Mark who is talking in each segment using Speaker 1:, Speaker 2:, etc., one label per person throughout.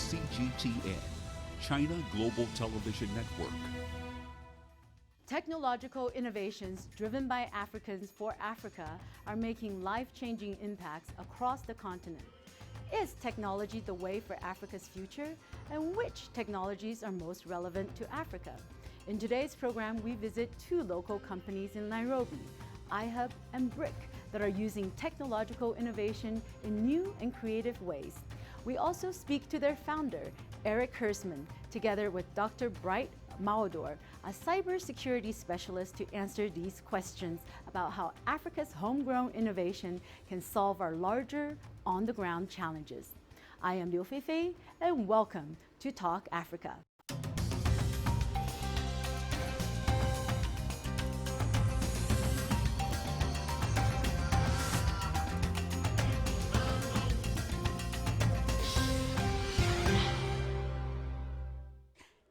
Speaker 1: CGTN, China Global Television Network.
Speaker 2: Technological innovations driven by Africans for Africa are making life-changing impacts across the continent. Is technology the way for Africa's future? And which technologies are most relevant to Africa? In today's program, we visit two local companies in Nairobi, iHub and Brick, that are using technological innovation in new and creative ways. We also speak to their founder, Eric Hersman, together with Dr. Bright Maodor, a cybersecurity specialist, to answer these questions about how Africa's homegrown innovation can solve our larger, on-the-ground challenges. I am Liu Feifei, and welcome to Talk Africa.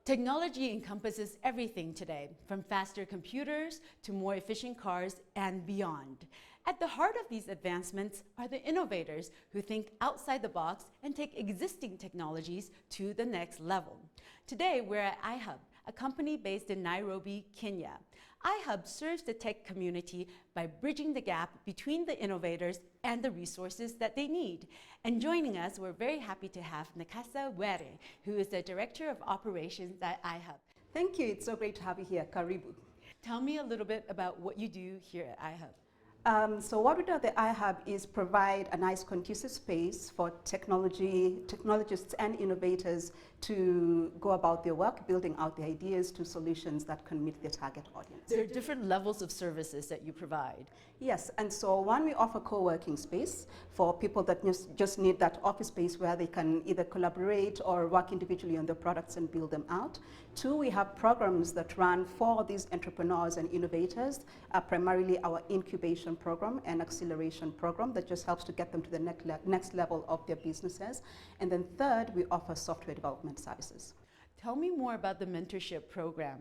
Speaker 2: Technology encompasses everything today, from faster computers to more efficient cars and beyond. At the heart of these advancements are the innovators who think outside the box and take existing technologies to the next level. Today, we're at iHub, a company based in Nairobi, Kenya. iHub serves the tech community by bridging the gap between the innovators and the resources that they need. And joining us, we're very happy to have Nakasa Were, who is the Director of Operations at iHub.
Speaker 3: Thank you. It's so great to have you here. Karibu.
Speaker 2: Tell me a little bit about what you do here at iHub.
Speaker 3: So what we do at the iHub is provide a nice conducive space for technologists and innovators to go about their work, building out the ideas to solutions that can meet their target audience.
Speaker 2: There are different levels of services that you provide.
Speaker 3: Yes, and so one, we offer co-working space for people that just need that office space where they can either collaborate or work individually on their products and build them out. Two, we have programs that run for these entrepreneurs and innovators, primarily our incubation program and acceleration program that just helps to get them to the next level of their businesses. And then third, we offer software development services.
Speaker 2: Tell me more about the mentorship program.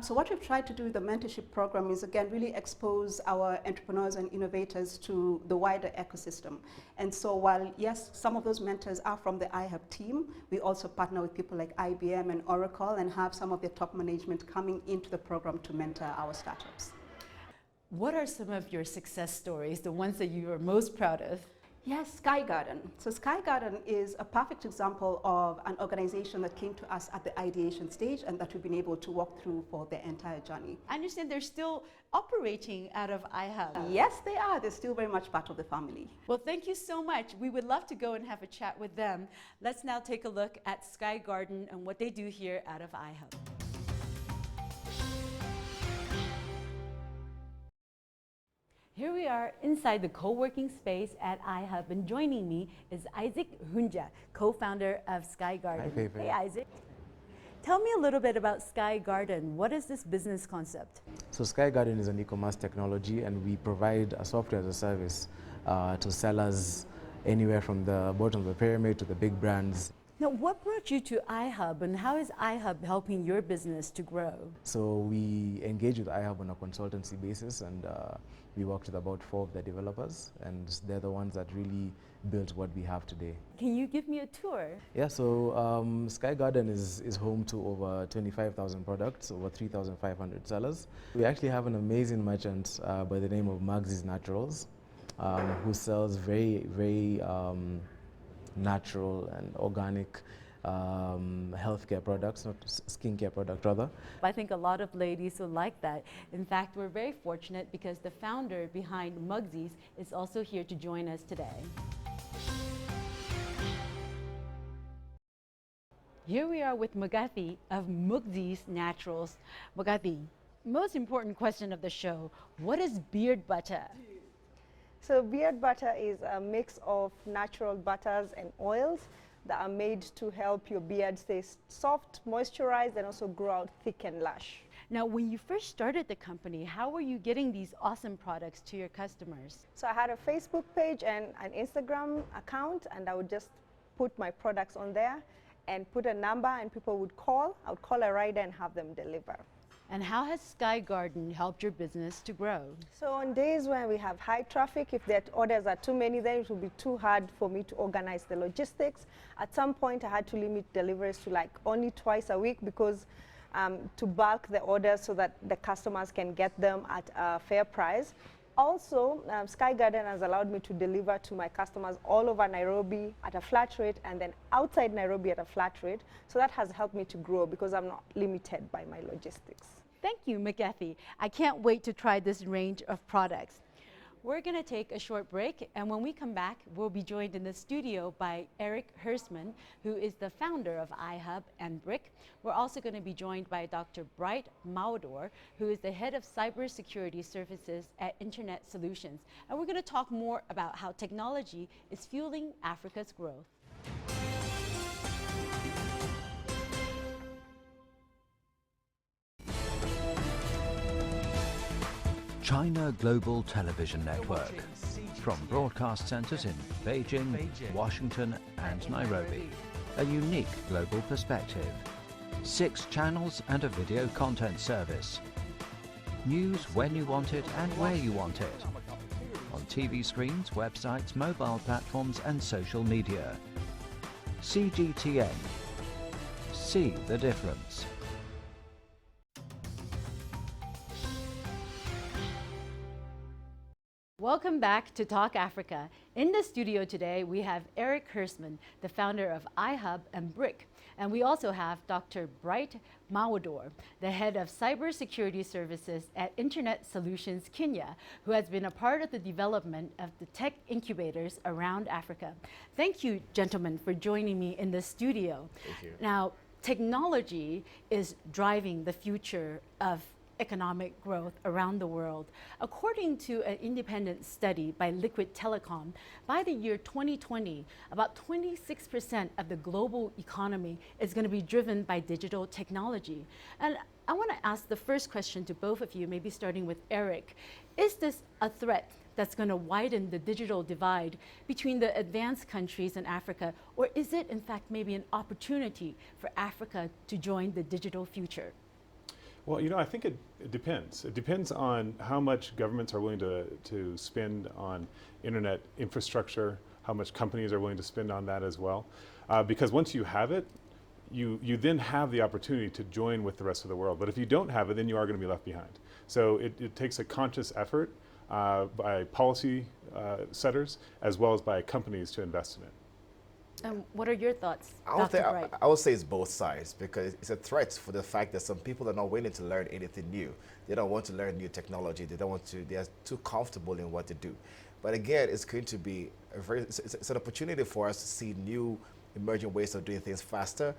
Speaker 3: So what we've tried to do with the mentorship program is, again, really expose our entrepreneurs and innovators to the wider ecosystem. And so while, yes, some of those mentors are from the iHub team, we also partner with people like IBM and Oracle and have some of the top management coming into the program to mentor our startups.
Speaker 2: What are some of your success stories, the ones that you are most proud of?
Speaker 3: Yes, Sky Garden. So Sky Garden is a perfect example of an organization that came to us at the ideation stage and that we've been able to walk through for the entire journey.
Speaker 2: I understand they're still operating out of iHub.
Speaker 3: Yes, they are. They're still very much part of the family.
Speaker 2: Well, thank you so much. We would love to go and have a chat with them. Let's now take a look at Sky Garden and what they do here out of iHub. Here we are inside the co-working space at iHub, and joining me is Isaac Hunja, co-founder of Sky Garden.
Speaker 4: Hi, Feifei.
Speaker 2: Hey, Isaac. Tell me a little bit about Sky Garden. What is this business concept?
Speaker 4: So Sky Garden is an e-commerce technology, and we provide a software as a service to sellers anywhere from the bottom of the pyramid to the big brands.
Speaker 2: Now, what brought you to iHub, and how is iHub helping your business to grow?
Speaker 4: So we engage with iHub on a consultancy basis, and we worked with about 4 of the developers, and they're the ones that really built what we have today.
Speaker 2: Can you give me a tour?
Speaker 4: Yeah, so Sky Garden is home to over 25,000 products, over 3,500 sellers. We actually have an amazing merchant by the name of Mugsy's Naturals, who sells very, very natural and organic healthcare products, not skincare product rather.
Speaker 2: I think a lot of ladies will like that. In fact, we're very fortunate because the founder behind Mugsy's is also here to join us today. Here we are with Mugathi of Mugsy's Naturals. Mugathi, most important question of the show, what is beard butter?
Speaker 5: So beard butter is a mix of natural butters and oils that are made to help your beard stay soft, moisturized, and also grow out thick and lush.
Speaker 2: Now, when you first started the company, how were you getting these awesome products to your customers?
Speaker 5: So I had a Facebook page and an Instagram account, and I would just put my products on there and put a number, and people would call. I would call a rider and have them deliver.
Speaker 2: And how has Sky Garden helped your business to grow?
Speaker 5: So on days when we have high traffic, if the orders are too many, then it will be too hard for me to organize the logistics. At some point, I had to limit deliveries to like only twice a week because to bulk the orders so that the customers can get them at a fair price. Also, Sky Garden has allowed me to deliver to my customers all over Nairobi at a flat rate and then outside Nairobi at a flat rate. So that has helped me to grow because I'm not limited by my logistics.
Speaker 2: Thank you, McAfee. I can't wait to try this range of products. We're going to take a short break, and when we come back, we'll be joined in the studio by Eric Hersman, who is the founder of iHub and Brick. We're also going to be joined by Dr. Bright Maudor, who is the head of cybersecurity services at Internet Solutions. And we're going to talk more about how technology is fueling Africa's growth.
Speaker 6: China Global Television Network. From broadcast centers in Beijing, Washington, and Nairobi. A unique global perspective. 6 channels and a video content service. News when you want it and where you want it. On TV screens, websites, mobile platforms, and social media. CGTN. See the difference.
Speaker 2: Welcome back to Talk Africa. In the studio today, we have Eric Hersman, the founder of iHub and Brick. And we also have Dr. Bright Maudor, the head of cybersecurity services at Internet Solutions Kenya, who has been a part of the development of the tech incubators around Africa. Thank you, gentlemen, for joining me in the studio.
Speaker 7: Thank you.
Speaker 2: Now, technology is driving the future of economic growth around the world. According to an independent study by Liquid Telecom, by the year 2020, about 26% of the global economy is going to be driven by digital technology. And I want to ask the first question to both of you, maybe starting with Eric. Is this a threat that's going to widen the digital divide between the advanced countries in Africa, or is it in fact maybe an opportunity for Africa to join the digital future?
Speaker 7: Well, you know, I think it depends. It depends on how much governments are willing to spend on internet infrastructure, how much companies are willing to spend on that as well. Because once you have it, you then have the opportunity to join with the rest of the world. But if you don't have it, then you are going to be left behind. So it takes a conscious effort by policy setters as well as by companies to invest in it.
Speaker 2: What are your thoughts,
Speaker 8: I would say it's both sides, because it's a threat for the fact that some people are not willing to learn anything new. They don't want to learn new technology. They don't want to. They are too comfortable in what they do. But again, it's going to be it's an opportunity for us to see new emerging ways of doing things faster.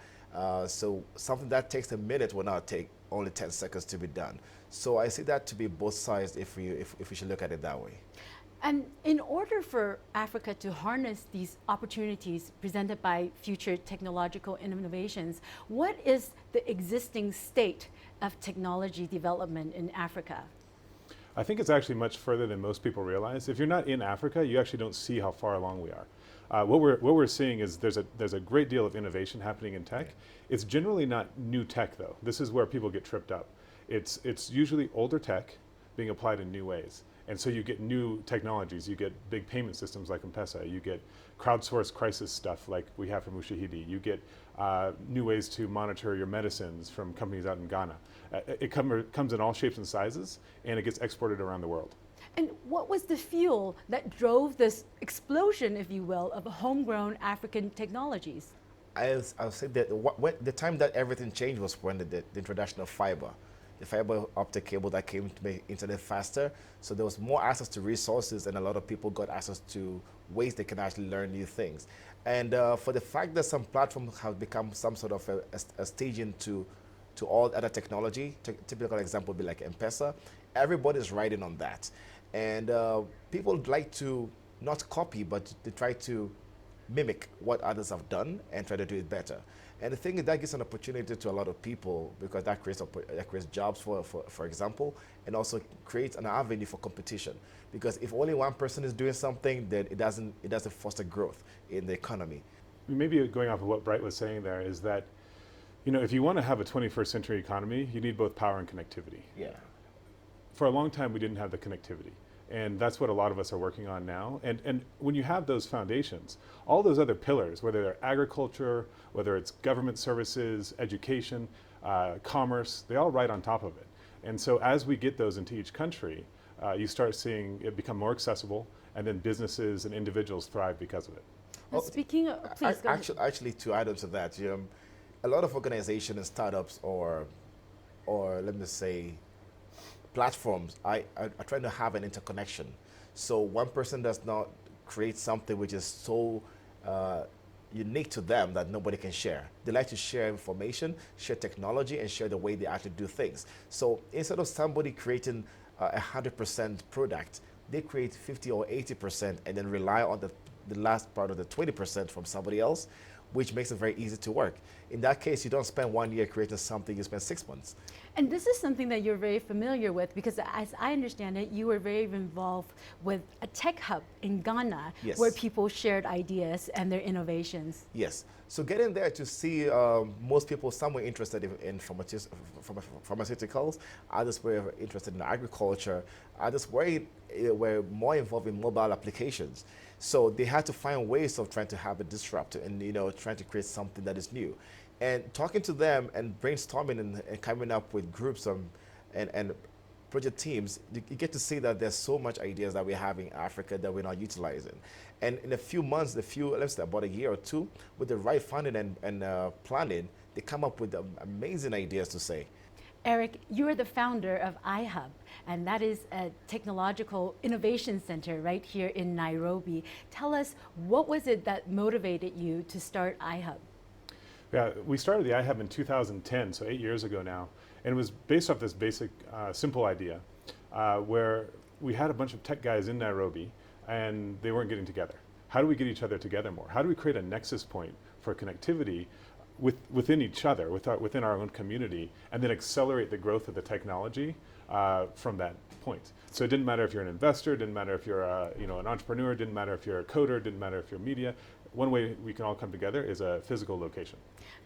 Speaker 8: So something that takes a minute will now take only 10 seconds to be done. So I see that to be both sides if we should look at it that way.
Speaker 2: And in order for Africa to harness these opportunities presented by future technological innovations, what is the existing state of technology development in Africa?
Speaker 7: I think it's actually much further than most people realize. If you're not in Africa, you actually don't see how far along we are. What we're seeing is there's a great deal of innovation happening in tech. It's generally not new tech, though. This is where people get tripped up. It's usually older tech being applied in new ways. And so you get new technologies. You get big payment systems like M-Pesa. You get crowdsourced crisis stuff like we have from Ushahidi. You get new ways to monitor your medicines from companies out in Ghana. It comes in all shapes and sizes, and it gets exported around the world.
Speaker 2: And what was the fuel that drove this explosion, if you will, of homegrown African technologies?
Speaker 8: I'll say that the time that everything changed was when the introduction of fiber. The fiber optic cable that came to make internet faster. So there was more access to resources, and a lot of people got access to ways they can actually learn new things. And for the fact that some platforms have become some sort of a staging to all other technology, typical example would be like M-Pesa, everybody's riding on that. And people like to not copy, but they try to mimic what others have done and try to do it better. And the thing is that gives an opportunity to a lot of people, because that creates jobs, for example, and also creates an avenue for competition. Because if only one person is doing something, then it doesn't foster growth in the economy.
Speaker 7: Maybe going off of what Bright was saying there is that You know, if you want to have a 21st century economy, you need both power and connectivity.
Speaker 8: Yeah.
Speaker 7: For a long time, we didn't have the connectivity. And that's what a lot of us are working on now. And when you have those foundations, all those other pillars, whether they're agriculture, whether it's government services, education, commerce, they all ride on top of it. And so as we get those into each country, you start seeing it become more accessible, and then businesses and individuals thrive because of it.
Speaker 2: Well, speaking of, please go ahead.
Speaker 8: Actually, to add on to that, a lot of organizations and startups or let me say, platforms are trying to have an interconnection. So one person does not create something which is so unique to them that nobody can share. They like to share information, share technology, and share the way they actually do things. So instead of somebody creating 100% product, they create 50 or 80% and then rely on the last part of the 20% from somebody else, which makes it very easy to work. In that case, you don't spend 1 year creating something, you spend 6 months.
Speaker 2: And this is something that you're very familiar with, because as I understand it, you were very involved with a tech hub in Ghana,
Speaker 8: Yes.
Speaker 2: where people shared ideas and their innovations.
Speaker 8: Yes. So getting there to see most people, some were interested in pharmaceuticals, others were interested in agriculture, others were more involved in mobile applications. So they had to find ways of trying to have a disrupt and trying to create something that is new. And talking to them and brainstorming and coming up with groups and project teams, you get to see that there's so much ideas that we have in Africa that we're not utilizing. And in a few months, let's say about a year or two, with the right funding and planning, they come up with amazing ideas to say.
Speaker 2: Eric, you are the founder of iHub, and that is a technological innovation center right here in Nairobi. Tell us, what was it that motivated you to start iHub?
Speaker 7: Yeah, we started the iHub in 2010, so 8 years ago now, and it was based off this basic, simple idea where we had a bunch of tech guys in Nairobi, and they weren't getting together. How do we get each other together more? How do we create a nexus point for connectivity within each other, within our own community, and then accelerate the growth of the technology from that point? So it didn't matter if you're an investor, didn't matter if you're an entrepreneur, didn't matter if you're a coder, didn't matter if you're media. One way we can all come together is a physical location.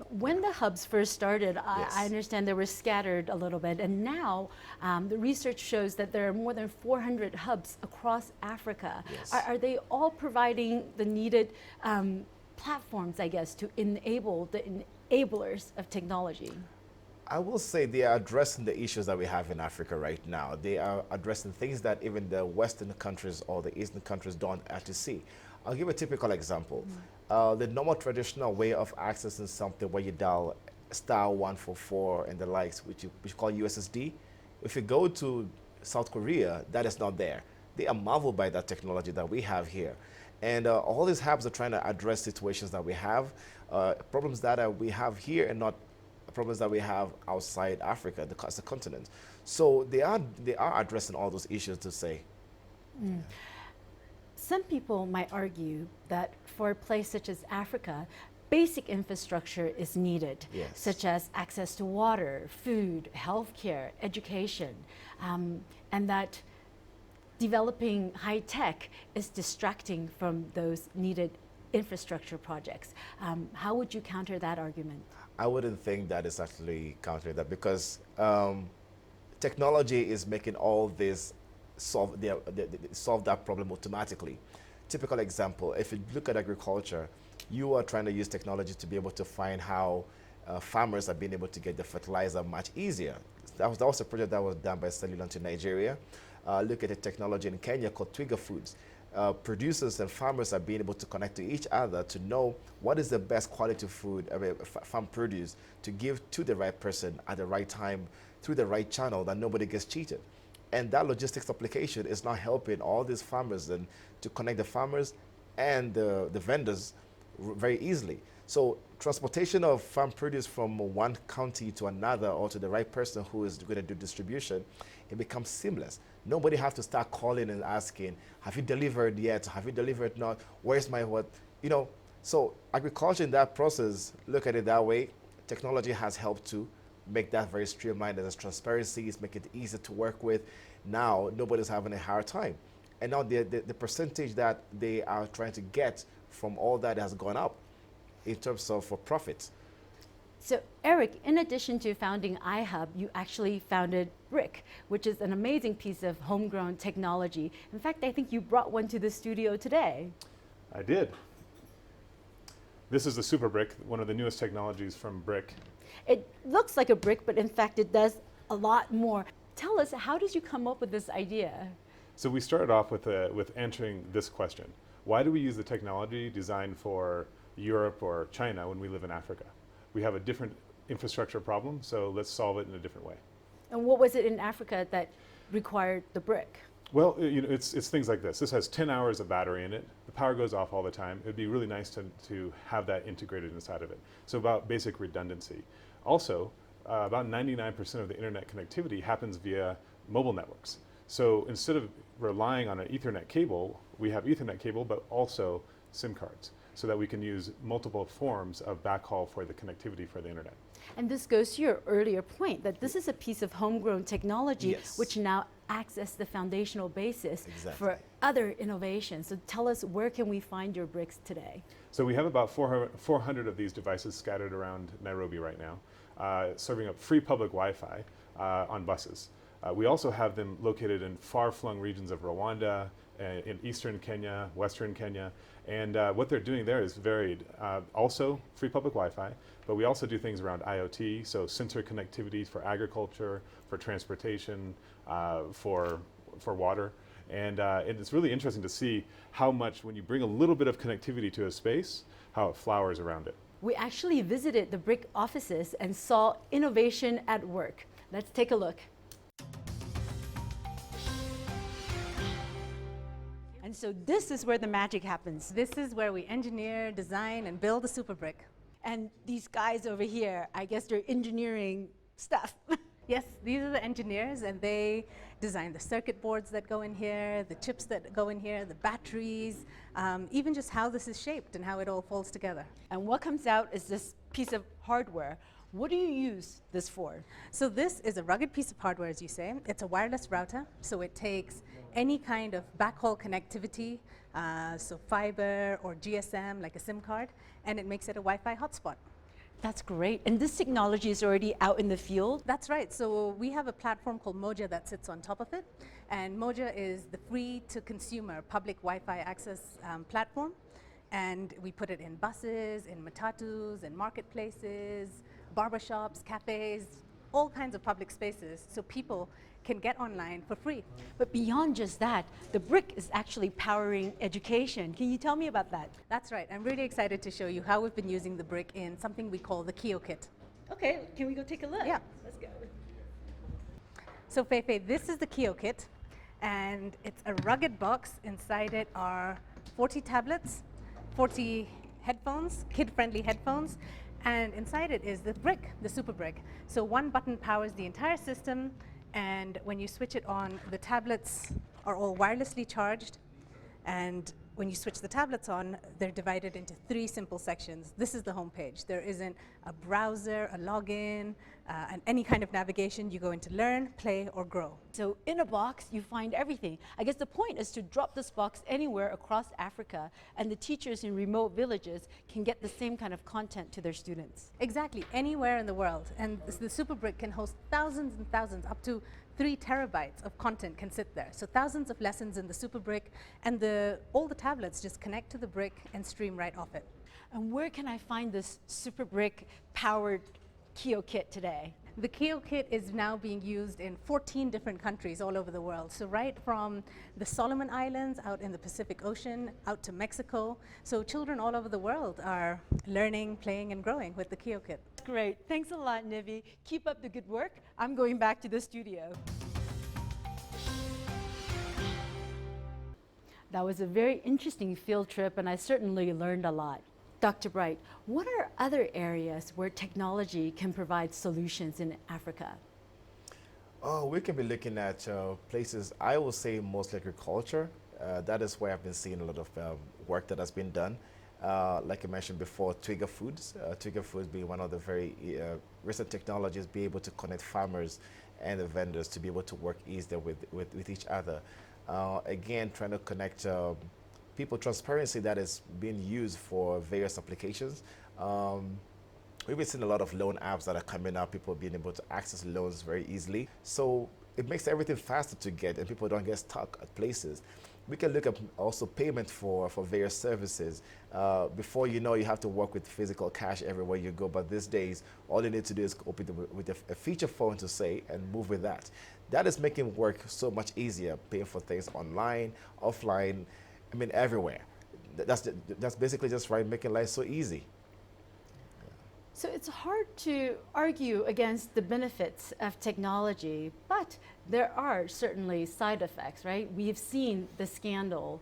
Speaker 2: When the hubs first started,
Speaker 8: Yes.
Speaker 2: I understand they were scattered a little bit, and now the research shows that there are more than 400 hubs across Africa.
Speaker 8: Yes.
Speaker 2: Are they all providing the needed platforms, I guess, to enable the enablers of technology?
Speaker 8: I will say they are addressing the issues that we have in Africa right now. They are addressing things that even the Western countries or the Eastern countries don't actually see. I'll give a typical example. The normal traditional way of accessing something where you dial *144 and the likes, which you call USSD. If you go to South Korea, that is not there. They are marveled by that technology that we have here. And all these hubs are trying to address situations that we have, problems that we have here and not problems that we have outside Africa, the continent. So they are addressing all those issues to say.
Speaker 2: Some people might argue that for a place such as Africa, basic infrastructure is needed,
Speaker 8: Yes.
Speaker 2: such as access to water, food, healthcare, education, and that developing high tech is distracting from those needed infrastructure projects. How would you counter that argument?
Speaker 8: I wouldn't think that is actually countering that, because technology is making all this solve that problem automatically. Typical example, if you look at agriculture, you are trying to use technology to be able to find how farmers are being able to get the fertilizer much easier. That was a project that was done by Cellulant in Nigeria. Look at the technology in Kenya called Twiga Foods. Producers and farmers are being able to connect to each other to know what is the best quality food, farm produce, to give to the right person at the right time through the right channel, that nobody gets cheated. And that logistics application is now helping all these farmers then to connect the farmers and the vendors very easily. So transportation of farm produce from one county to another or to the right person who is going to do distribution, it becomes seamless. Nobody has to start calling and asking, have you delivered yet? Have you delivered not? Where's my what? So agriculture in that process, look at it that way, technology has helped to make that very streamlined. There's transparency, it's making it easier to work with. Now, nobody's having a hard time. And now the percentage that they are trying to get from all that has gone up in terms of for profits.
Speaker 2: So Eric, in addition to founding iHub, you actually founded Brick, which is an amazing piece of homegrown technology. In fact, I think you brought one to the studio today.
Speaker 7: I did. This is the Super Brick, one of the newest technologies from Brick.
Speaker 2: It looks like a brick, but in fact it does a lot more. Tell us, how did you come up with this idea?
Speaker 7: So we started off with answering this question. Why do we use the technology designed for Europe or China when we live in Africa? We have a different infrastructure problem, so let's solve it in a different way.
Speaker 2: And what was it in Africa that required the brick?
Speaker 7: Well, it's things like this. This has 10 hours of battery in it. The power goes off all the time. It'd be really nice to have that integrated inside of it. So about basic redundancy. Also, about 99% of the internet connectivity happens via mobile networks. So instead of relying on an Ethernet cable, we have Ethernet cable, but also SIM cards, so that we can use multiple forms of backhaul for the connectivity for the internet.
Speaker 2: And this goes to your earlier point that this is a piece of homegrown technology,
Speaker 8: Yes.
Speaker 2: which now acts as the foundational basis
Speaker 8: Exactly.
Speaker 2: for other innovations. So tell us, where can we find your bricks today?
Speaker 7: So we have about 400 of these devices scattered around Nairobi right now, serving up free public Wi-Fi on buses. We also have them located in far-flung regions of Rwanda, in eastern Kenya, western Kenya, and what they're doing there is varied. Also free public Wi-Fi, but we also do things around IoT, so sensor connectivity for agriculture, for transportation, for water. And it's really interesting to see how much, when you bring a little bit of connectivity to a space, how it flowers around it.
Speaker 2: We actually visited the Brick offices and saw innovation at work. Let's take a look. And so this is where the magic happens.
Speaker 9: This is where we engineer, design, and build a super brick.
Speaker 2: And these guys over here, I guess they're engineering stuff.
Speaker 9: Yes, these are the engineers, and they design the circuit boards that go in here, the chips that go in here, the batteries, even just how this is shaped and how it all falls together.
Speaker 2: And what comes out is this piece of hardware. What do you use this for?
Speaker 9: So this is a rugged piece of hardware, as you say. It's a wireless router, so it takes any kind of backhaul connectivity, so fiber or GSM, like a SIM card, and it makes it a Wi-Fi hotspot.
Speaker 2: That's great. And this technology is already out in the field?
Speaker 9: That's right. So we have a platform called Moja that sits on top of it. And Moja is the free-to-consumer public Wi-Fi access platform. And we put it in buses, in matatus, in marketplaces, barbershops, cafes, all kinds of public spaces, so people can get online for free.
Speaker 2: But beyond just that, the brick is actually powering education. Can you tell me about that?
Speaker 9: That's right. I'm really excited to show you how we've been using the brick in something we call the Kio Kit.
Speaker 2: Okay, can we go take a look?
Speaker 9: Yeah.
Speaker 2: Let's go.
Speaker 9: So Feifei, this is the Kio Kit, and it's a rugged box. Inside it are 40 tablets, 40 headphones, kid-friendly headphones, and inside it is the brick, the super brick. So one button powers the entire system, and when you switch it on, the tablets are all wirelessly charged, and when you switch the tablets on, they're divided into 3 simple sections. This is the home page. There isn't a browser, a login, and any kind of navigation. You go into learn, play, or grow.
Speaker 2: So in a box, you find everything. I guess the point is to drop this box anywhere across Africa, and the teachers in remote villages can get the same kind of content to their students.
Speaker 9: Exactly, anywhere in the world. And the Super Brick can host thousands and thousands, up to 3 terabytes of content can sit there. So thousands of lessons in the Super Brick, and all the tablets just connect to the brick and stream right off it.
Speaker 2: And where can I find this Super Brick powered Kio Kit today?
Speaker 9: The Kio Kit is now being used in 14 different countries all over the world. So right from the Solomon Islands out in the Pacific Ocean, out to Mexico. So children all over the world are learning, playing, and growing with the Kio Kit.
Speaker 2: Great. Thanks a lot, Nivi. Keep up the good work. I'm going back to the studio. That was a very interesting field trip, and I certainly learned a lot. Dr. Bright, what are other areas where technology can provide solutions in Africa?
Speaker 8: Oh, we can be looking at places, I will say mostly agriculture. That is where I've been seeing a lot of work that has been done. Like I mentioned before, Twiga Foods. Twiga Foods being one of the very recent technologies, be able to connect farmers and the vendors to be able to work easier with each other. Again, trying to connect people, transparency that is being used for various applications. We've been seeing a lot of loan apps that are coming up, people being able to access loans very easily. So it makes everything faster to get and people don't get stuck at places. We can look at also payment for various services. Before you know, you have to work with physical cash everywhere you go, but these days, all you need to do is open with a feature phone to say and move with that. That is making work so much easier, paying for things online, offline, I mean everywhere. That's basically just right, making life so easy.
Speaker 2: So it's hard to argue against the benefits of technology, but there are certainly side effects, right? We've seen the scandal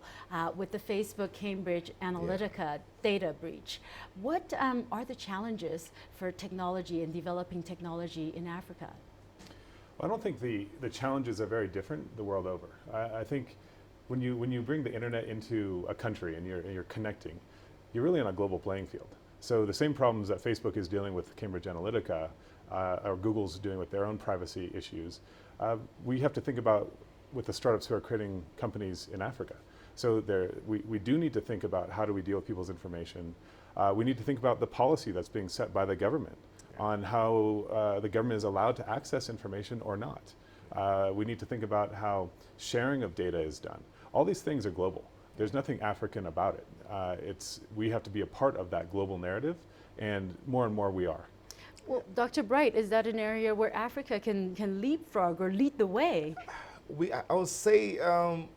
Speaker 2: with the Facebook Cambridge Analytica data breach. What are the challenges for technology and developing technology in Africa?
Speaker 7: Well, I don't think the challenges are very different the world over. I think when you bring the internet into a country and you're connecting, you're really on a global playing field. So the same problems that Facebook is dealing with Cambridge Analytica, or Google's doing with their own privacy issues, we have to think about with the startups who are creating companies in Africa. So we do need to think about how do we deal with people's information. We need to think about the policy that's being set by the government on how the government is allowed to access information or not. We need to think about how sharing of data is done. All these things are global. There's nothing African about it. We have to be a part of that global narrative, and more we are.
Speaker 2: Well, Dr. Bright, is that an area where Africa can leapfrog or lead the way?
Speaker 8: I would say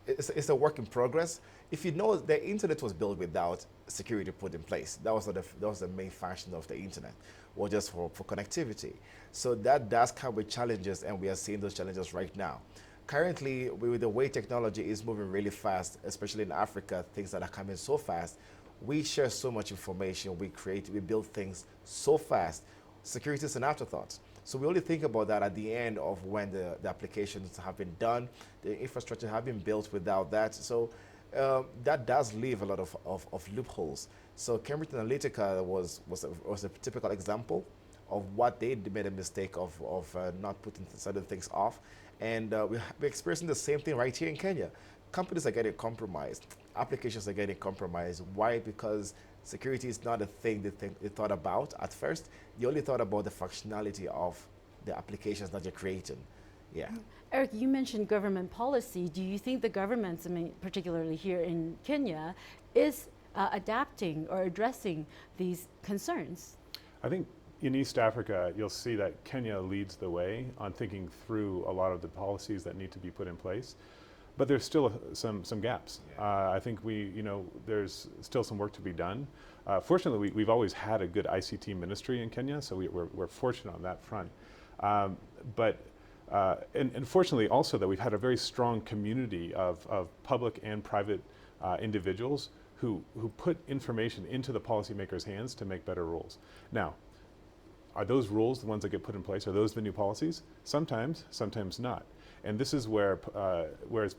Speaker 8: it's a work in progress. If you know, the internet was built without security put in place. That was the main function of the internet, or just for connectivity. So that does come with challenges, and we are seeing those challenges right now. Currently, with the way technology is moving really fast, especially in Africa, things that are coming so fast, we share so much information, we build things so fast. Security is an afterthought. So we only think about that at the end of when the applications have been done, the infrastructure have been built without that. So that does leave a lot of loopholes. So Cambridge Analytica was a typical example of what they made a mistake of not putting certain things off. And we're experiencing the same thing right here in Kenya. Companies are getting compromised. Applications are getting compromised. Why? Because security is not a thing they thought about at first. They only thought about the functionality of the applications that you're creating. Yeah.
Speaker 2: Eric, you mentioned government policy. Do you think the governments, I mean, particularly here in Kenya, is adapting or addressing these concerns?
Speaker 7: I think in East Africa, you'll see that Kenya leads the way on thinking through a lot of the policies that need to be put in place. But there's still some gaps. I think there's still some work to be done. Fortunately, we've always had a good ICT ministry in Kenya, so we're fortunate on that front. And fortunately also that we've had a very strong community of public and private individuals who put information into the policymakers' hands to make better rules. Now, are those rules the ones that get put in place? Are those the new policies? Sometimes, sometimes not. And this is where it's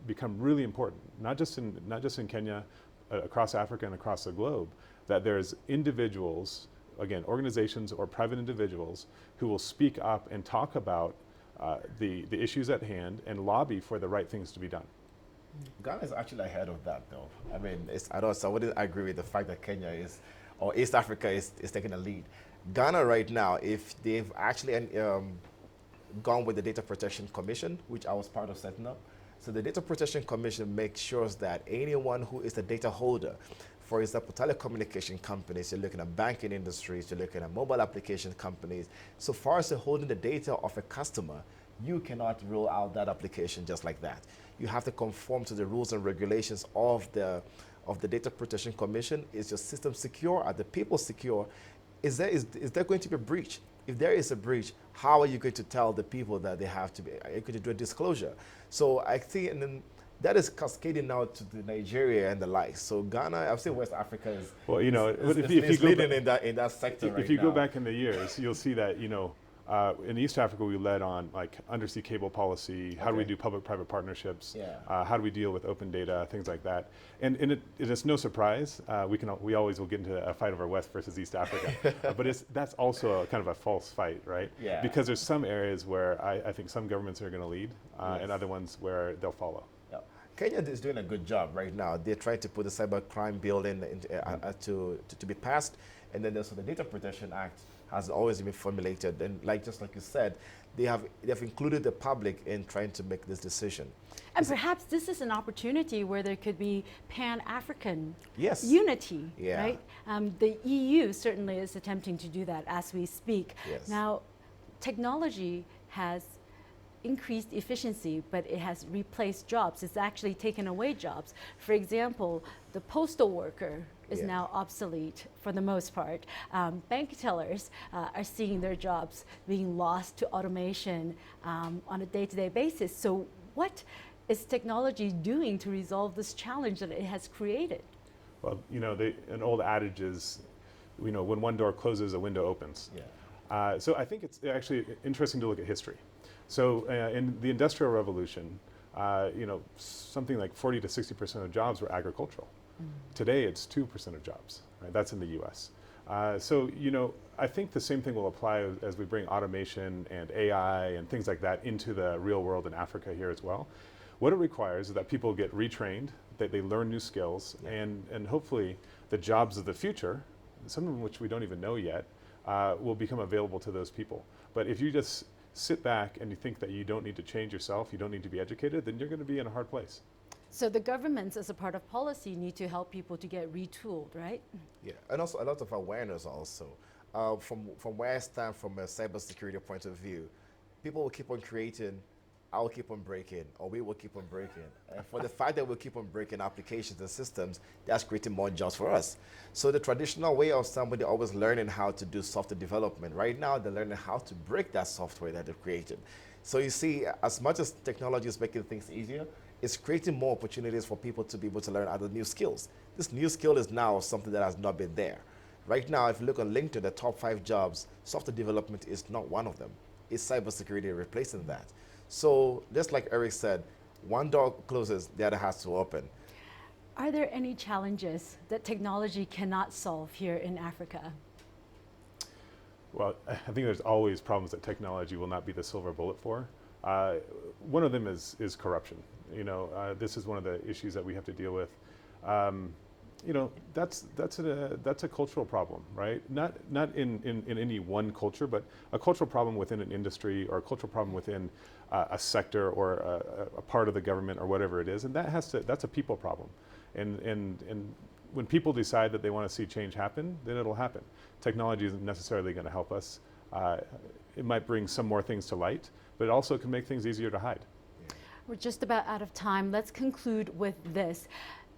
Speaker 7: become really important, not just in Kenya, across Africa and across the globe, that there's individuals, again, organizations or private individuals who will speak up and talk about the issues at hand and lobby for the right things to be done.
Speaker 8: Ghana is actually ahead of that, though. I mean, I wouldn't agree with the fact that Kenya or East Africa is taking a lead. Ghana right now, if they've actually gone with the Data Protection Commission, which I was part of setting up. So the Data Protection Commission makes sure that anyone who is a data holder, for example, telecommunication companies, you're looking at banking industries, you're looking at mobile application companies. So far as you're holding the data of a customer, you cannot roll out that application just like that. You have to conform to the rules and regulations of the Data Protection Commission. Is your system secure? Are the people secure? Is there going to be a breach? If there is a breach, how are you going to tell the people that they have to be? Are you going to do a disclosure? So I think, and then that is cascading now to the Nigeria and the like. So Ghana, I would say West Africa is leading in that sector right now.
Speaker 7: If you go back in the years, you'll see that in East Africa we led on like undersea cable policy. How do we do public-private partnerships?
Speaker 8: Yeah.
Speaker 7: How do we deal with open data? Things like that. And it is no surprise. We always will get into a fight over West versus East Africa, but that's also kind of a false fight, right?
Speaker 8: Yeah.
Speaker 7: Because there's some areas where I think some governments are going to lead, and other ones where they'll follow.
Speaker 8: Yeah. Kenya is doing a good job right now. They're trying to put the cybercrime bill to be passed, and then there's the Data Protection Act has always been formulated. And just like you said, they've included the public in trying to make this decision.
Speaker 2: And perhaps this is an opportunity where there could be Pan-African
Speaker 8: Yes.
Speaker 2: unity,
Speaker 8: Yeah.
Speaker 2: right? The EU certainly is attempting to do that as we speak.
Speaker 8: Yes.
Speaker 2: Now, technology has increased efficiency, but it has replaced jobs. It's actually taken away jobs. For example, the postal worker is
Speaker 8: Yeah.
Speaker 2: now obsolete for the most part. Bank tellers are seeing their jobs being lost to automation on a day-to-day basis. So what is technology doing to resolve this challenge that it has created?
Speaker 7: Well, an old adage is, when one door closes, a window opens.
Speaker 8: Yeah.
Speaker 7: So I think it's actually interesting to look at history. So in the Industrial Revolution, something like 40 to 60% of jobs were agricultural. Today, it's 2% of jobs. Right? That's in the U.S. So I think the same thing will apply as we bring automation and AI and things like that into the real world in Africa here as well. What it requires is that people get retrained, that they learn new skills, and hopefully the jobs of the future, some of which we don't even know yet, will become available to those people. But if you just sit back and you think that you don't need to change yourself, you don't need to be educated, then you're going to be in a hard place.
Speaker 2: So the governments, as a part of policy, need to help people to get retooled, right?
Speaker 8: Yeah, and also a lot of awareness also. From where I stand from a cybersecurity point of view, people will keep on creating, I'll keep on breaking, or we will keep on breaking. And for the fact that we'll keep on breaking applications and systems, that's creating more jobs for us. So the traditional way of somebody always learning how to do software development, right now they're learning how to break that software that they've created. So you see, as much as technology is making things easier, it's creating more opportunities for people to be able to learn other new skills. This new skill is now something that has not been there. Right now, if you look on LinkedIn, the top 5 jobs, software development is not one of them. It's cybersecurity replacing that. So just like Eric said, one door closes, the other has to open.
Speaker 2: Are there any challenges that technology cannot solve here in Africa?
Speaker 7: Well, I think there's always problems that technology will not be the silver bullet for. One of them is corruption. This is one of the issues that we have to deal with. That's a cultural problem, right? Not in any one culture, but a cultural problem within an industry or a cultural problem within a sector or a part of the government or whatever it is, and that's a people problem. And when people decide that they want to see change happen, then it'll happen. Technology isn't necessarily going to help us. It might bring some more things to light, but it also can make things easier to hide.
Speaker 2: We're just about out of time. Let's conclude with this.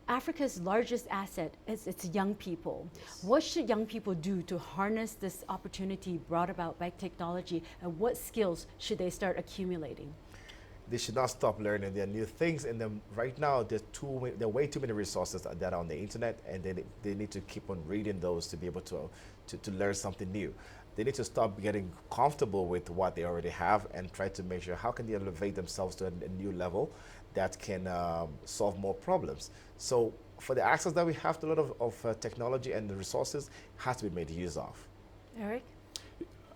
Speaker 2: Africa's largest asset is its young people. Yes. What should young people do to harness this opportunity brought about by technology, and what skills should they start accumulating?
Speaker 8: They should not stop learning. There are new things in them. Right now, there are way too many resources that are on the internet, and they need to keep on reading those to be able to learn something new. They need to stop getting comfortable with what they already have and try to measure how can they elevate themselves to a new level that can solve more problems. So for the access that we have to a lot of technology and the resources has to be made use of.
Speaker 2: Eric?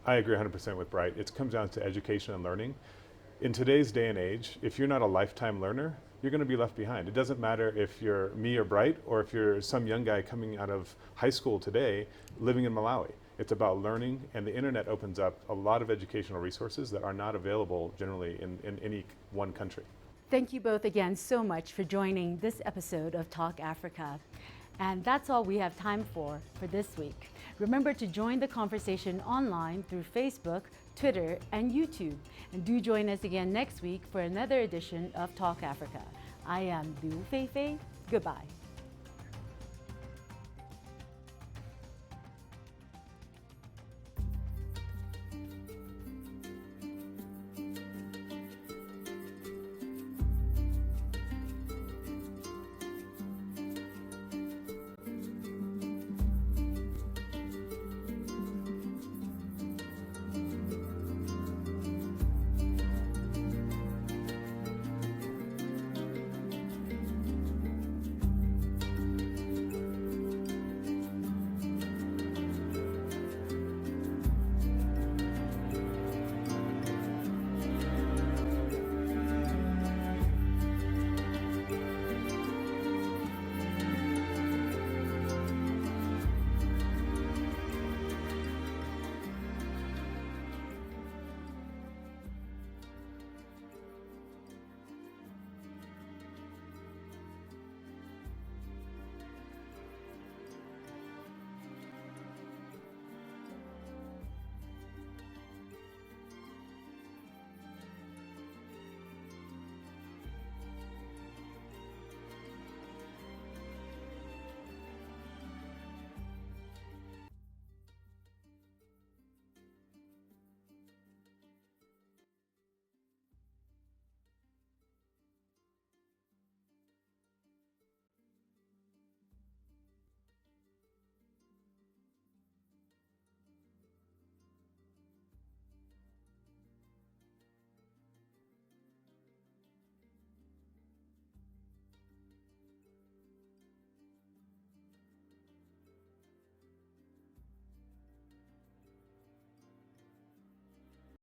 Speaker 7: I agree 100% with Bright. It comes down to education and learning. In today's day and age, if you're not a lifetime learner, you're going to be left behind. It doesn't matter if you're me or Bright, or if you're some young guy coming out of high school today living in Malawi. It's about learning, and the internet opens up a lot of educational resources that are not available generally in any one country.
Speaker 2: Thank you both again so much for joining this episode of Talk Africa. And that's all we have time for this week. Remember to join the conversation online through Facebook, Twitter, and YouTube. And do join us again next week for another edition of Talk Africa. I am Liu Feifei. Goodbye.